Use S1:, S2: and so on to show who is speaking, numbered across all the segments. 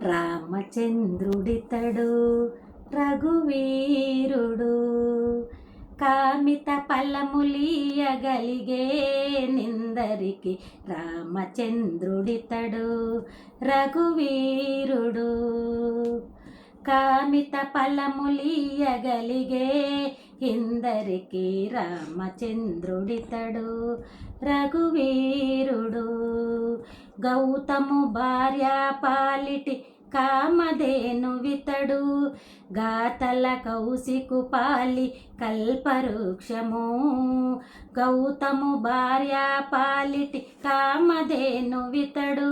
S1: రామచంద్రుడితడు రఘువీరుడు. కామిత ఫలములియగలిగే నిందరికి రామచంద్రుడితడు రఘువీరుడు. కామిత ఫలములియగలిగే ఇందరికి రామచంద్రుడితడు రఘువీరుడు. గౌతము భార్య పాలిటి కామధేనువితడు గాతల కౌశికు పాలి కల్పవృక్షము. గౌతము భార్య పాలిటి కామధేనువితడు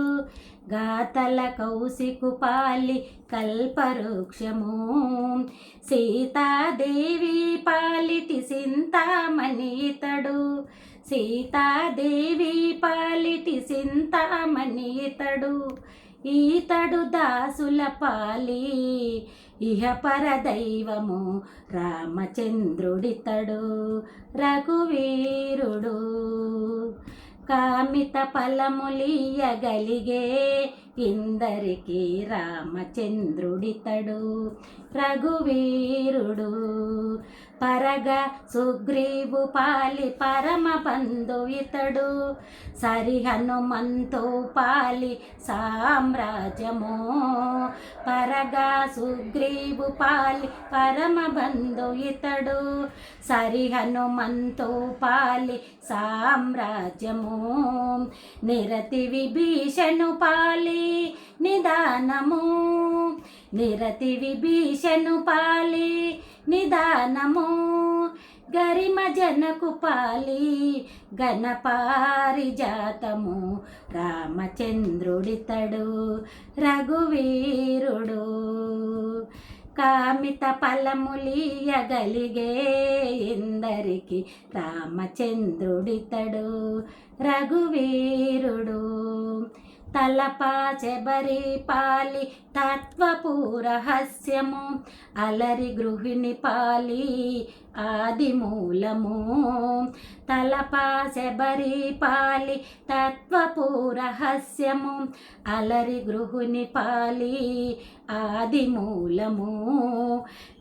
S1: గాతల కౌశికు పాలి కల్పవృక్షము. సీతాదేవి పాలిటి చింతామణి ఇతడు సీతాదేవి పాలిటి చింతామణి ఇతడు. ఈతడు దాసుల పాలి ఇహపర దైవము రామచంద్రుడితడు రఘువీరుడు. కామిత ఫలములియగలిగే ఇందరికి రామచంద్రుడితడు రఘువీరుడు. పరగ సుగ్రీవు పాలి పరమ బంధువితడు సరి హనుమంతో పాలి సామ్రాజ్యము. పరగ సుగ్రీవు పాలి పరమ బంధువితడు సరి హనుమంతో పాలి సామ్రాజ్యము. నిరతి విభీషణు పాలి నిదానము నిరతి విభీషణు పాలి నిదానము. గరిమ జనకు పాలి గణపారిజాతము రామచంద్రుడితడు రఘువీరుడు. కామిత ఫలములియగలిగే ఇందరికి రామచంద్రుడితడు రఘువీరుడు. తలపా చెబరి పాలి తత్వపూరహస్యము అలరి గృహిణి పాలి ఆదిమూలము. తలపా చెబరి పాలి తత్వపూరహస్యము అలరి గృహిణి పాలి ఆదిమూలము.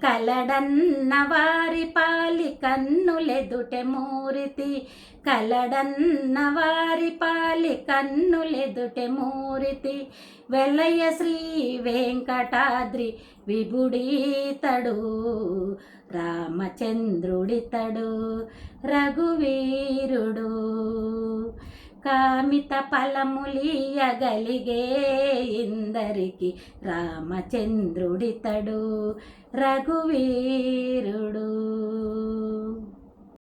S1: కలడన్న వారి పాలి కన్నులెదుటె మూరితి కలడన్న వారి పాలి కన్నులెదుటె మూరితి. వెలయ శ్రీ వెంకటాద్రి విభుడీతడు రామచంద్రుడితడు రఘువీరుడు. కామిత ఫలములియగలిగే ఇందరికి రామచంద్రుడితడు రఘువీరుడు.